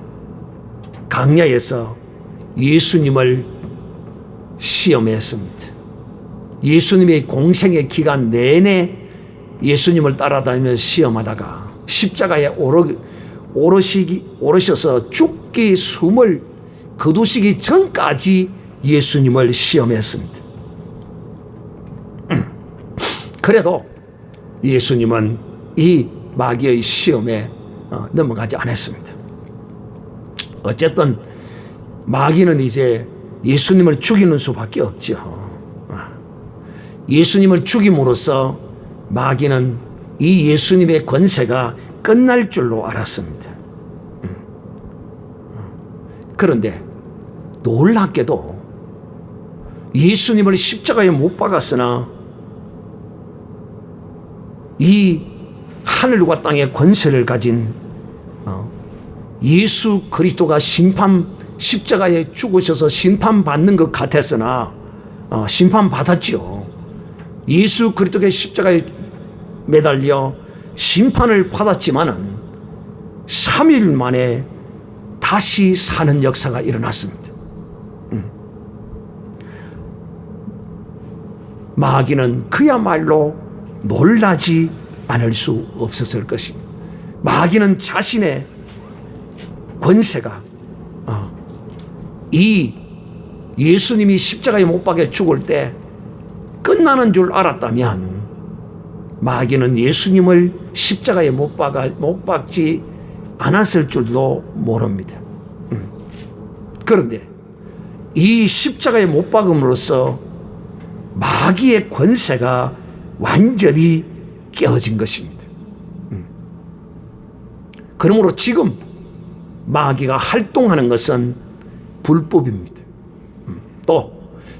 광야에서 예수님을 시험했습니다. 예수님의 공생의 기간 내내 예수님을 따라다니며 시험하다가 십자가에 오르셔서 죽기 숨을 거두시기 전까지 예수님을 시험했습니다. 그래도 예수님은 이 마귀의 시험에 넘어가지 않았습니다. 어쨌든 마귀는 이제 예수님을 죽이는 수밖에 없죠. 예수님을 죽임으로써 마귀는 이 예수님의 권세가 끝날 줄로 알았습니다. 그런데 놀랍게도 예수님을 십자가에 못 박았으나 이 하늘과 땅의 권세를 가진 예수 그리스도가 십자가에 죽으셔서 심판받는 것 같았으나 심판받았지요. 예수 그리스도의 십자가에 매달려 심판을 받았지만은 3일 만에 다시 사는 역사가 일어났습니다. 마귀는 그야말로 놀라지 않을 수 없었을 것입니다. 마귀는 자신의 권세가 이 예수님이 십자가에 못 박혀 죽을 때 끝나는 줄 알았다면 마귀는 예수님을 십자가에 못 박지 않았을 줄도 모릅니다. 그런데 이 십자가에 못 박음으로써 마귀의 권세가 완전히 깨어진 것입니다. 그러므로 지금 마귀가 활동하는 것은 불법입니다. 또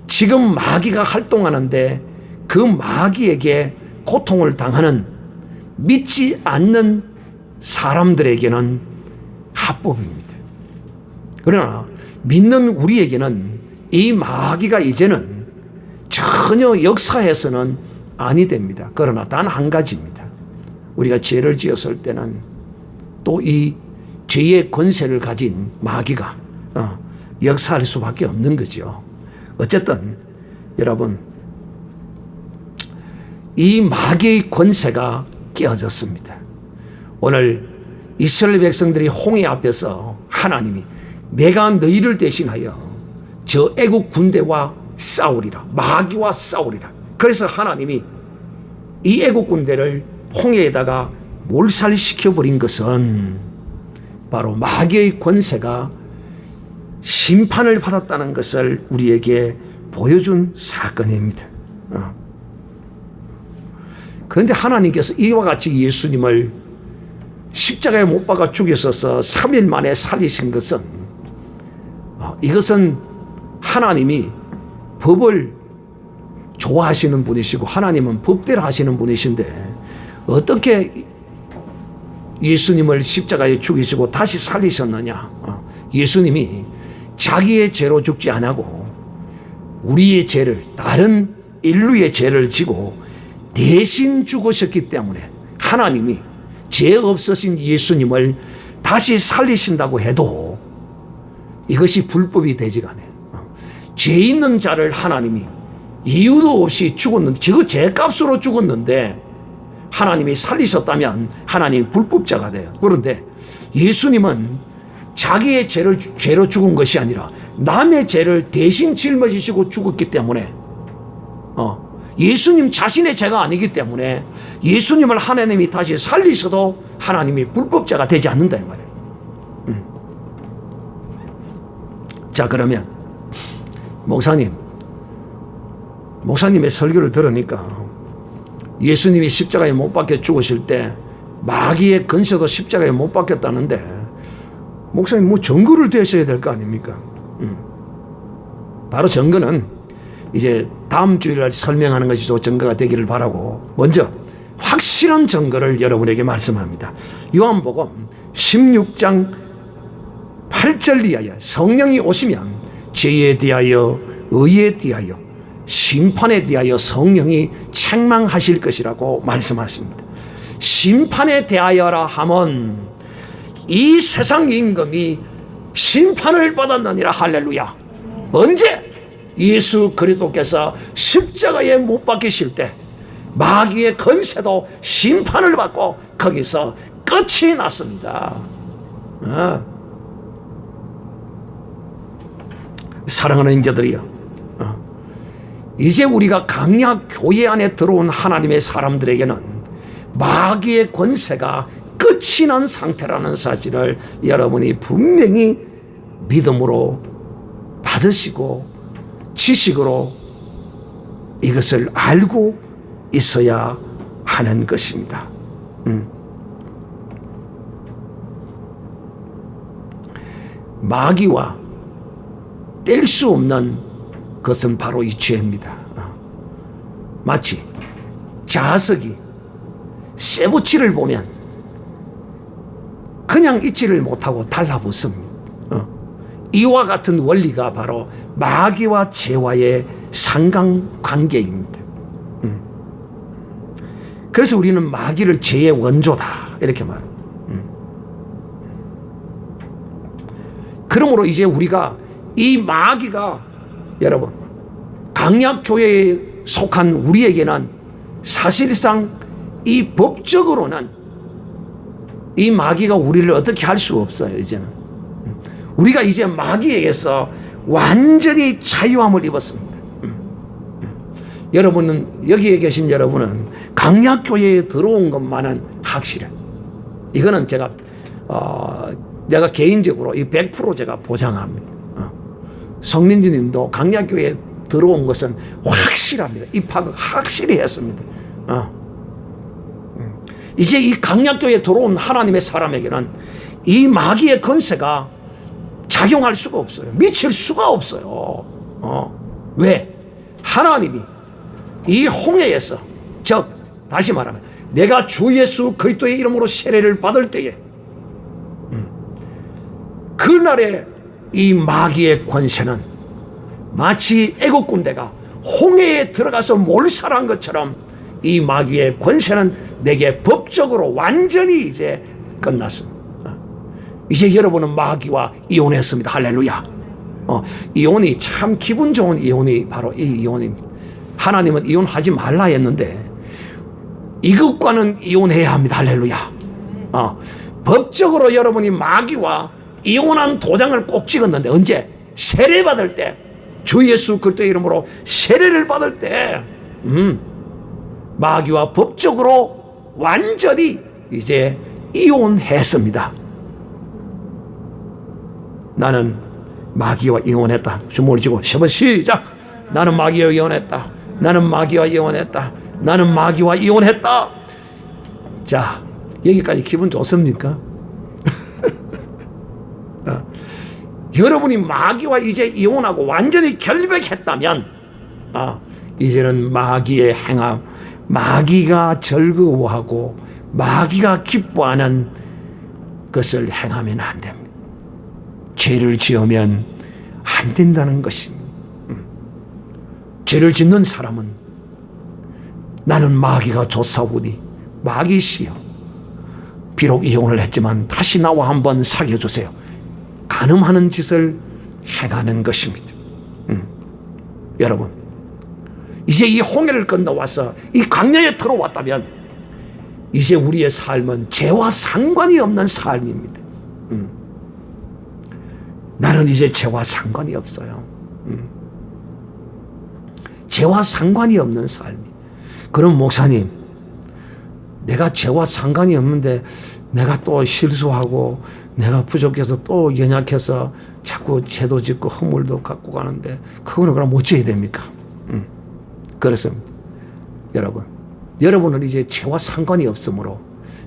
지금 마귀가 활동하는데 그 마귀에게 고통을 당하는 믿지 않는 사람들에게는 합법입니다. 그러나 믿는 우리에게는 이 마귀가 이제는 전혀 역사에서는 아니 됩니다. 그러나 단 한 가지입니다. 우리가 죄를 지었을 때는 또 이 죄의 권세를 가진 마귀가 역사할 수밖에 없는 거죠. 어쨌든 여러분, 이 마귀의 권세가 깨어졌습니다. 오늘 이스라엘 백성들이 홍해 앞에서 하나님이 내가 너희를 대신하여 저 애국 군대와 싸우리라, 마귀와 싸우리라. 그래서 하나님이 이 애국 군대를 홍해에다가 몰살시켜버린 것은 바로 마귀의 권세가 심판을 받았다는 것을 우리에게 보여준 사건입니다. 그런데 하나님께서 이와 같이 예수님을 십자가에 못 박아 죽였어서 3일 만에 살리신 것은 이것은 하나님이 법을 좋아하시는 분이시고 하나님은 법대로 하시는 분이신데 어떻게 예수님을 십자가에 죽이시고 다시 살리셨느냐. 예수님이 자기의 죄로 죽지 않고 우리의 죄를, 다른 인류의 죄를 지고 대신 죽으셨기 때문에 하나님이 죄 없으신 예수님을 다시 살리신다고 해도 이것이 불법이 되지가 않아요. 죄 있는 자를 하나님이 이유도 없이 죽었는데, 저 죄값으로 죽었는데 하나님이 살리셨다면 하나님이 불법자가 돼요. 그런데 예수님은 자기의 죄로 죽은 것이 아니라 남의 죄를 대신 짊어지시고 죽었기 때문에 예수님 자신의 죄가 아니기 때문에 예수님을 하나님이 다시 살리셔도 하나님이 불법자가 되지 않는다 이 말이에요. 자, 그러면 목사님의 설교를 들으니까 예수님이 십자가에 못 박혀 죽으실 때 마귀의 근세도 십자가에 못 박혔다는데 목사님 뭐 증거를 대셔야 될 거 아닙니까? 바로 증거는 이제 다음 주일날 설명하는 것이 증거가 되기를 바라고 먼저 확실한 증거를 여러분에게 말씀합니다. 요한복음 16장 8절 이하여 성령이 오시면 죄에 대하여 의에 대하여 심판에 대하여 성령이 책망하실 것이라고 말씀하십니다. 심판에 대하여라 하면 이 세상 임금이 심판을 받았느니라. 할렐루야. 언제? 예수 그리스도께서 십자가에 못 박히실 때 마귀의 권세도 심판을 받고 거기서 끝이 났습니다. 사랑하는 인자들이여, 이제 우리가 강약 교회 안에 들어온 하나님의 사람들에게는 마귀의 권세가 끝이 난 상태라는 사실을 여러분이 분명히 믿음으로 받으시고 지식으로 이것을 알고 있어야 하는 것입니다. 마귀와 뗄 수 없는 그것은 바로 이 죄입니다. 마치 자석이 쇠붙이를 보면 그냥 잊지를 못하고 달라붙습니다. 이와 같은 원리가 바로 마귀와 죄와의 상관관계입니다. 그래서 우리는 마귀를 죄의 원조다 이렇게 말합니다. 그러므로 이제 우리가 이 마귀가 여러분 강약교회에 속한 우리에게는 사실상 이 법적으로는 이 마귀가 우리를 어떻게 할 수가 없어요. 이제는 우리가 이제 마귀에게서 완전히 자유함을 입었습니다. 여러분은, 여기에 계신 여러분은 강약교회에 들어온 것만은 확실해. 이거는 내가 개인적으로 이 100% 제가 보장합니다. 성민주 님도 강약교회에 들어온 것은 확실합니다. 입학을 확실히 했습니다. 이제 이 강약교회에 들어온 하나님의 사람에게는 이 마귀의 권세가 작용할 수가 없어요. 미칠 수가 없어요. 왜? 하나님이 이 홍해에서, 즉 다시 말하면 내가 주 예수 그리스도의 이름으로 세례를 받을 때에 그날에 이 마귀의 권세는 마치 애국 군대가 홍해에 들어가서 몰살한 것처럼 이 마귀의 권세는 내게 법적으로 완전히 이제 끝났습니다. 이제 여러분은 마귀와 이혼했습니다. 할렐루야. 이혼이 참 기분 좋은 이혼이 바로 이 이혼입니다. 하나님은 이혼하지 말라 했는데 이것과는 이혼해야 합니다. 할렐루야. 법적으로 여러분이 마귀와 이혼한 도장을 꼭 찍었는데 언제? 세례 받을 때, 주 예수 그리스도의 이름으로 세례를 받을 때 마귀와 법적으로 완전히 이제 이혼했습니다. 나는 마귀와 이혼했다. 주먹을 쥐고 세 번 시작. 나는 마귀와 이혼했다. 나는 마귀와 이혼했다. 나는 마귀와 이혼했다. 자, 여기까지 기분 좋습니까? 여러분이 마귀와 이제 이혼하고 완전히 결백했다면 이제는 마귀의 행함, 마귀가 즐거워하고 마귀가 기뻐하는 것을 행하면 안 됩니다. 죄를 지으면 안 된다는 것입니다. 죄를 짓는 사람은 나는 마귀가 좋사오니 마귀시여 비록 이혼을 했지만 다시 나와 한번 사귀어주세요. 간음하는 짓을 행하는 것입니다. 여러분 이제 이 홍해를 건너와서 이 광야에 들어왔다면 이제 우리의 삶은 죄와 상관이 없는 삶입니다. 나는 이제 죄와 상관이 없어요. 죄와 상관이 없는 삶이. 그럼 목사님, 내가 죄와 상관이 없는데 내가 또 실수하고 내가 부족해서 또 연약해서 자꾸 죄도 짓고 허물도 갖고 가는데 그거는 그럼 어찌해야 됩니까? 그렇습니다. 여러분은 이제 죄와 상관이 없으므로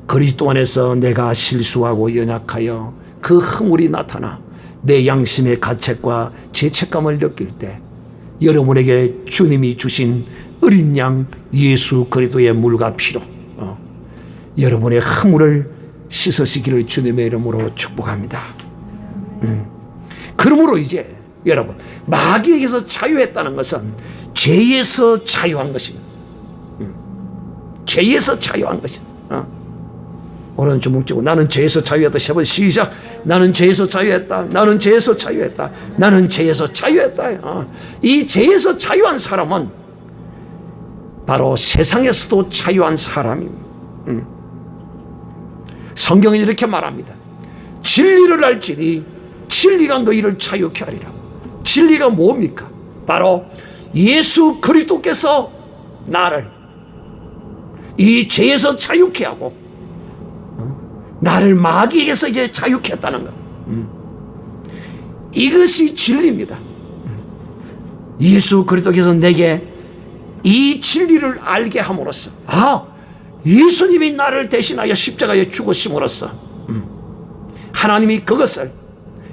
그리스도 안에서 내가 실수하고 연약하여 그 허물이 나타나 내 양심의 가책과 죄책감을 느낄 때 여러분에게 주님이 주신 어린 양 예수 그리스도의 물과 피로 여러분의 허물을 씻으시기를 주님의 이름으로 축복합니다. 그러므로 이제 여러분 마귀에게서 자유했다는 것은 죄에서 자유한 것입니다. 죄에서 자유한 것입니다. 오늘 주먹 쥐고 나는 죄에서 자유했다. 세 번 시작. 나는 죄에서 자유했다. 나는 죄에서 자유했다. 나는 죄에서 자유했다. 이 죄에서 자유한 사람은 바로 세상에서도 자유한 사람입니다. 성경은 이렇게 말합니다. 진리를 알지니 진리가 너희를 자유케 하리라. 진리가 뭡니까? 바로 예수 그리스도께서 나를 이 죄에서 자유케 하고 나를 마귀에게서 이제 자유케 했다는 것. 이것이 진리입니다. 예수 그리스도께서 내게 이 진리를 알게 함으로써 예수님이 나를 대신하여 십자가에 죽으심으로써 하나님이 그것을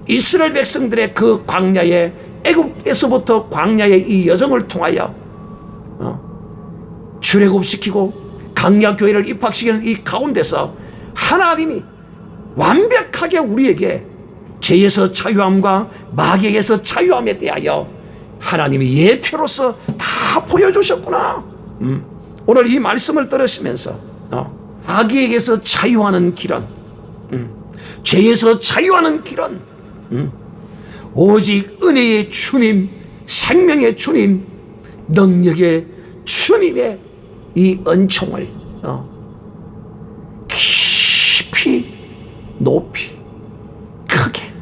이스라엘 백성들의 그 광야의 애굽에서부터 광야의 이 여정을 통하여 출애굽시키고 강야교회를 입학시키는 이 가운데서 하나님이 완벽하게 우리에게 죄에서 자유함과 마귀에게서 자유함에 대하여 하나님이 예표로서 다 보여주셨구나. 오늘 이 말씀을 들으시면서 마귀에게서 자유하는 길은 죄에서 자유하는 길은 오직 은혜의 주님, 생명의 주님, 능력의 주님의 이 은총을 깊이 높이 크게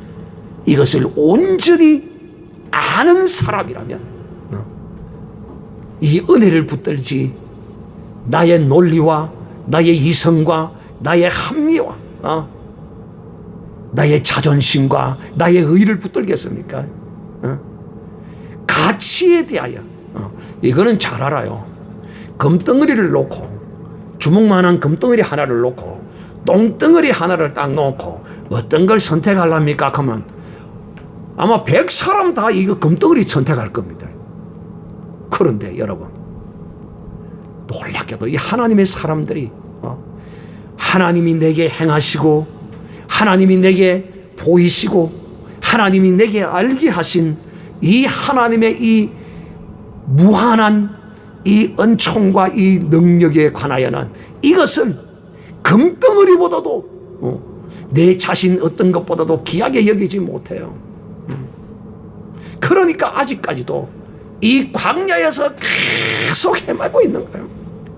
이것을 온전히 아는 사람이라면 이 은혜를 붙들지 나의 논리와 나의 이성과 나의 합리와 나의 자존심과 나의 의를 붙들겠습니까? 가치에 대하여 이거는 잘 알아요. 금덩어리를 놓고 주먹만한 금덩어리 하나를 놓고 똥덩어리 하나를 딱 놓고 어떤 걸 선택하랍니까? 그러면 아마 100사람 다 이거 금덩어리 선택할 겁니다. 그런데 여러분 놀랍게도 이 하나님의 사람들이 하나님이 내게 행하시고 하나님이 내게 보이시고 하나님이 내게 알게 하신 이 하나님의 이 무한한 이 은총과 이 능력에 관하여는 이것은 금덩어리보다도 내 자신 어떤 것보다도 귀하게 여기지 못해요. 그러니까 아직까지도 이 광야에서 계속 헤매고 있는 거예요.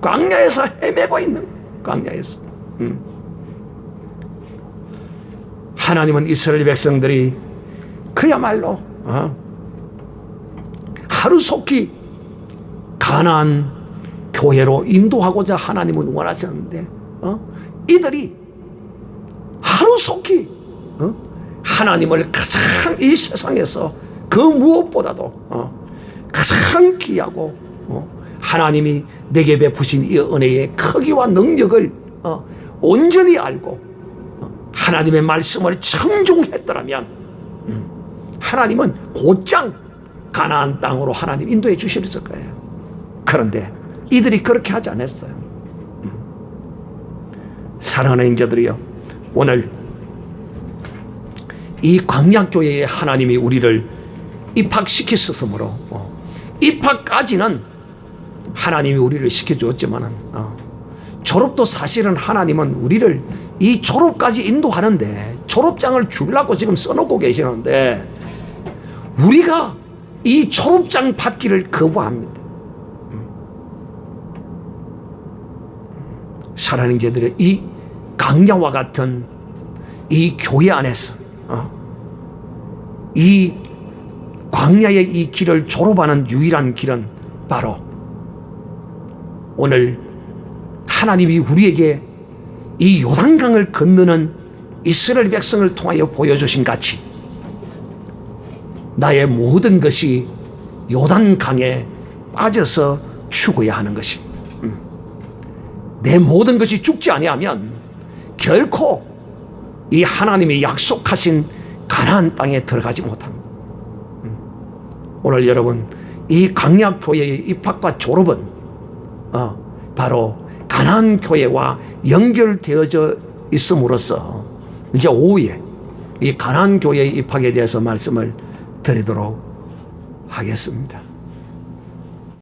광야에서 헤매고 있는 거예요. 광야에서. 하나님은 이스라엘 백성들이 그야말로 하루속히 가나안 교회로 인도하고자 하나님은 원하셨는데 이들이 하루속히 하나님을 가장 이 세상에서 그 무엇보다도 가장 귀하고 하나님이 내게 베푸신 이 은혜의 크기와 능력을 온전히 알고 하나님의 말씀을 청중했더라면 하나님은 곧장 가나안 땅으로 하나님 인도해 주셨을 거예요. 그런데 이들이 그렇게 하지 않았어요. 사랑하는 형제들이요, 오늘 이 광야교회에 하나님이 우리를 입학시켰으므로 입학까지는 하나님이 우리를 시켜주었지만 졸업도 사실은 하나님은 우리를 이 졸업까지 인도하는데 졸업장을 주려고 지금 써놓고 계시는데 우리가 이 졸업장 받기를 거부합니다. 사랑하는 형제들의 이 강야와 같은 이 교회 안에서 이 광야의 이 길을 졸업하는 유일한 길은 바로 오늘 하나님이 우리에게 이 요단강을 건너는 이스라엘 백성을 통하여 보여주신 같이 나의 모든 것이 요단강에 빠져서 죽어야 하는 것입니다. 내 모든 것이 죽지 아니하면 결코 이 하나님이 약속하신 가나안 땅에 들어가지 못합니다. 오늘 여러분 이 강약교회의 입학과 졸업은 바로 가나안 교회와 연결되어져 있음으로써 이제 오후에 이 가나안 교회의 입학에 대해서 말씀을 드리도록 하겠습니다.